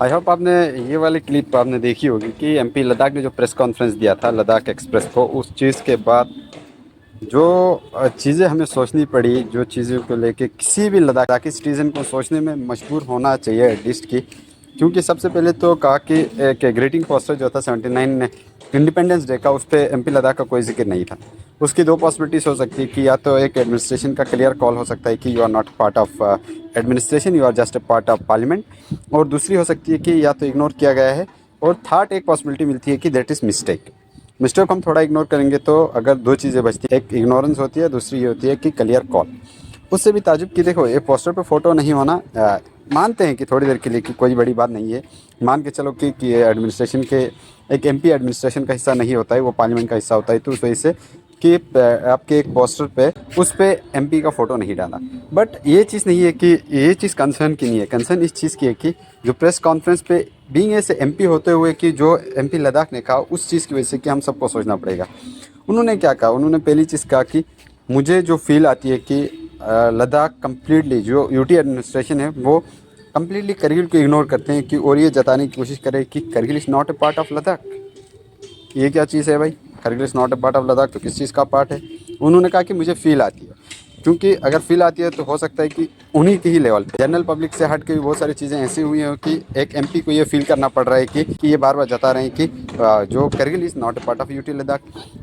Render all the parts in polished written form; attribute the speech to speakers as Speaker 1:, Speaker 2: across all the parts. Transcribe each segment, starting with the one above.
Speaker 1: I hope आपने ये वाली क्लिप आपने देखी होगी कि एमपी लद्दाख ने जो प्रेस कॉन्फ्रेंस दिया था लद्दाख एक्सप्रेस को, उस चीज़ के बाद जो चीज़ें हमें सोचनी पड़ी, जो चीज़ों को लेके किसी भी लद्दाखी सिटीज़न को सोचने में मजबूर होना चाहिए एटलीस्ट की। क्योंकि सबसे पहले तो कहा कि एक ग्रीटिंग पोस्टर जो था 79 इंडिपेंडेंस डे का, उस पर एमपी लद्दाख का कोई जिक्र नहीं था। उसकी दो पॉसिबिलिटीज़ हो सकती है कि या तो एक एडमिनिस्ट्रेशन का क्लियर कॉल हो सकता है कि you are not part of administration, you are just a part of parliament, और दूसरी हो सकती है कि या तो इग्नोर किया गया है, और थर्ड एक पॉसिबिलिटी मिलती है कि दैट इज़ मिस्टेक। मिस्टेक को हम थोड़ा इग्नोर करेंगे तो अगर दो चीज़ें बचती हैं, एक इग्नोरेंस होती है, दूसरी ये होती है कि क्लियर कॉल। उससे भी ताजुब की देखो, ये पोस्टर पे फ़ोटो नहीं होना, मानते हैं कि थोड़ी देर के लिए कि कोई बड़ी बात नहीं है, मान के चलो कि एडमिनिस्ट्रेशन के एक एमपी एडमिनिस्ट्रेशन का हिस्सा नहीं होता है, वो पार्लियामेंट का हिस्सा होता है, तो उस वजह से कि आपके एक पोस्टर पे उस पे एमपी का फ़ोटो नहीं डाला। बट ये चीज़ नहीं है कि ये चीज़ कंसर्न की नहीं है, कंसर्न इस चीज़ की है कि जो प्रेस कॉन्फ्रेंस पे बीइंग ऐसे एमपी होते हुए कि जो एमपी लद्दाख ने कहा, उस चीज़ की वजह से कि हम सबको सोचना पड़ेगा। उन्होंने क्या कहा, उन्होंने पहली चीज़ कहा कि मुझे जो फील आती है कि लद्दाख कम्प्लीटली जो यूटी एडमिनिस्ट्रेशन है वो कम्प्लीटली करगिल को इग्नोर करते हैं कि, और ये जताने की कोशिश करें कि Kargil is not a part of Ladakh. ये क्या चीज़ है भाई, Kargil is not a part of Ladakh, तो किस चीज़ का पार्ट है? उन्होंने कहा कि मुझे फील आती है, क्योंकि अगर फील आती है तो हो सकता है कि उन्हीं के ही लेवल पे, जनरल पब्लिक से हट के भी बहुत सारी चीज़ें ऐसी हुई हैं कि एक एमपी को ये फील करना पड़ रहा है कि ये बार बार जता रहे हैं कि जो Kargil is not a part of UT Ladakh.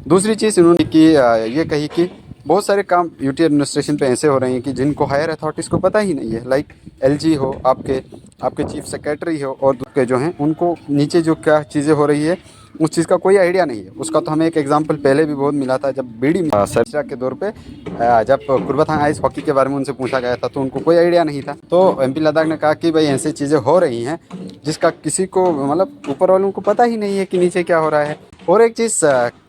Speaker 1: दूसरी चीज़ इन्होंने कि ये कही कि बहुत सारे काम यूटी एडमिनिस्ट्रेशन पे ऐसे हो रहे हैं कि जिनको हायर अथॉरिटीज़ को पता ही नहीं है, लाइक एलजी हो, आपके चीफ सेक्रेटरी हो, और के जो हैं उनको नीचे जो क्या चीज़ें हो रही है उस चीज़ का कोई आइडिया नहीं है। उसका तो हमें एक एग्जांपल पहले भी बहुत मिला था, जब बीडी सर्चा के दौर पे जब कुर्बाथांग आइस हॉकी के बारे में उनसे पूछा गया था तो उनको कोई आइडिया नहीं था। तो एमपी लद्दाख ने कहा कि भाई ऐसी चीज़ें हो रही हैं जिसका किसी को मतलब ऊपर वालों को पता ही नहीं है कि नीचे क्या हो रहा है। और एक चीज़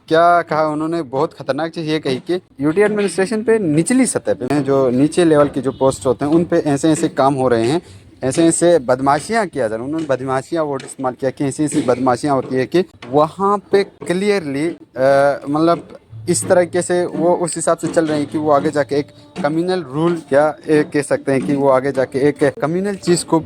Speaker 1: क्या कहा उन्होंने, बहुत खतरनाक चीज़ ये कही कि यूटी एडमिनिस्ट्रेशन पे निचली सतह पे जो नीचे लेवल के जो पोस्ट होते हैं उन पे ऐसे ऐसे काम हो रहे हैं, ऐसे ऐसे बदमाशियाँ किया जा रहा है। उन्होंने बदमाशियाँ वर्ड इस्तेमाल किया कि ऐसी ऐसी बदमाशियाँ होती है कि वहाँ पे क्लियरली मतलब इस तरीके से वो उस हिसाब से चल रहे हैं कि वो आगे जाके एक कम्युनल रूल या कह सकते हैं कि वो आगे जाके एक कम्युनल चीज़ को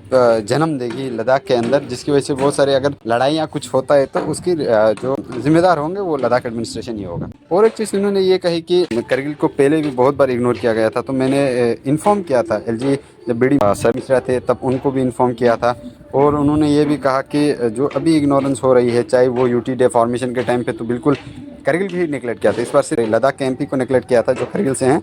Speaker 1: जन्म देगी लद्दाख के अंदर, जिसकी वजह से बहुत सारे अगर लड़ाइयाँ कुछ होता है तो उसकी जो जिम्मेदार होंगे वो लद्दाख एडमिनिस्ट्रेशन ही होगा। और एक चीज़ उन्होंने ये कही कि करगिल को पहले भी बहुत बार इग्नोर किया गया था, तो मैंने इन्फॉर्म किया था एलजी जब बीडी सर्विस थे तब उनको भी इन्फॉर्म किया था। और उन्होंने ये भी कहा कि जो अभी इग्नोरेंस हो रही है, चाहे वो यूटी डे फॉर्मेशन के टाइम पे तो बिल्कुल करगिल भी नेगलेक्ट किया था, इस बार सिर्फ लद्दाख के एमपी को नेगलेक्ट किया था जो करगिल से हैं।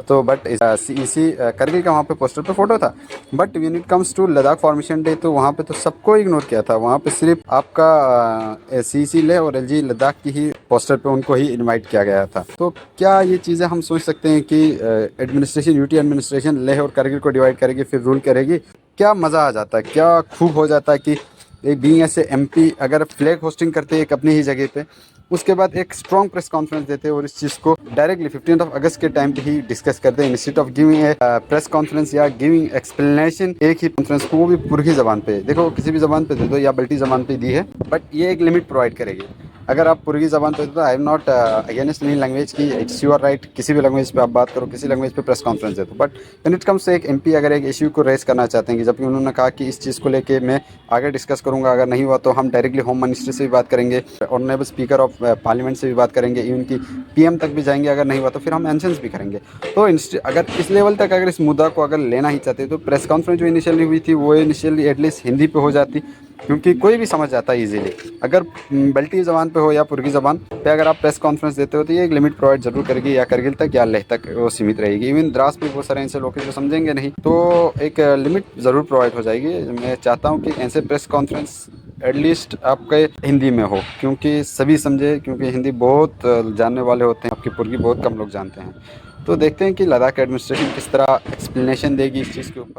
Speaker 1: तो बट इसी करगिल का वहाँ पे पोस्टर पे फोटो था, but when it comes to Ladakh formation day तो वहाँ पे तो सबको इग्नोर किया था। वहाँ पे सिर्फ आपका सीसी ले और एलजी लद्दाख की ही पोस्टर पे उनको ही इनवाइट किया गया था। तो क्या ये चीज़ें हम सोच सकते हैं कि एडमिनिस्ट्रेशन यूटी एडमिनिस्ट्रेशन लेह और करगिल को डिवाइड करेगी फिर रूल करेगी? क्या मज़ा आ जाता है, क्या खूब हो जाता है कि एक बीइंग ऐसे एमपी अगर फ्लैग होस्टिंग करते हैं एक अपनी ही जगह पे, उसके बाद एक स्ट्रॉन्ग प्रेस कॉन्फ्रेंस देते हैं और इस चीज़ को डायरेक्टली 15 अगस्त के टाइम पे ही डिस्कस करते हैं, instead of giving a press conference या गिविंग एक्सप्लेनेशन एक ही कॉन्फ्रेंस को, वो भी पुरखी ज़बान पे। देखो किसी भी ज़बान पे दे दो या बल्टी ज़बान पे दी है, बट ये एक लिमिट प्रोवाइड करेगी। अगर आप पुरगी ज़बान पे दो, I am not against any language की, इट्स योर राइट, किसी भी लैंग्वेज पे आप बात करो, किसी लैंग्वेज पे प्रेस कॉन्फ्रेंस दे दो। बट व्हेन इट कम्स से एक एमपी अगर एक इश्यू को रेस करना चाहते हैं कि जबकि उन्होंने कहा कि इस चीज़ को लेके मैं आगे डिस्कस करूंगा, अगर नहीं हुआ तो हम डायरेक्टली होम मिनिस्टर से भी बात करेंगे, ऑनरेबल स्पीकर ऑफ पार्लियामेंट से भी बात करेंगे, इवन की पीएम तक भी जाएंगे, अगर नहीं हुआ तो फिर हम मेंशंस भी करेंगे। तो अगर इस लेवल तक अगर इस मुद्दा को अगर लेना ही चाहते तो प्रेस कॉन्फ्रेंस जो इनिशियली हुई थी वो इनिशियली एटलीस्ट हिंदी पे हो जाती, क्योंकि कोई भी समझ जाता है इजीली। अगर बल्टी ज़बान पे हो या पुरगी ज़बान पे अगर आप प्रेस कॉन्फ्रेंस देते हो तो ये एक लिमिट प्रोवाइड जरूर करेगी, या करगिल तक या लेह तक वो सीमित रहेगी। इवन द्रास में बहुत सारे ऐसे लोग जो समझेंगे नहीं, तो एक लिमिट ज़रूर प्रोवाइड हो जाएगी। मैं चाहता हूँ कि ऐसे प्रेस कॉन्फ्रेंस एटलीस्ट आपके हिंदी में हो, क्योंकि सभी समझे, क्योंकि हिंदी बहुत जानने वाले होते हैं, आपकी पुरगी बहुत कम लोग जानते हैं। तो देखते हैं कि लद्दाख एडमिनिस्ट्रेशन किस तरह एक्सप्लेनेशन देगी इस चीज़ के ऊपर।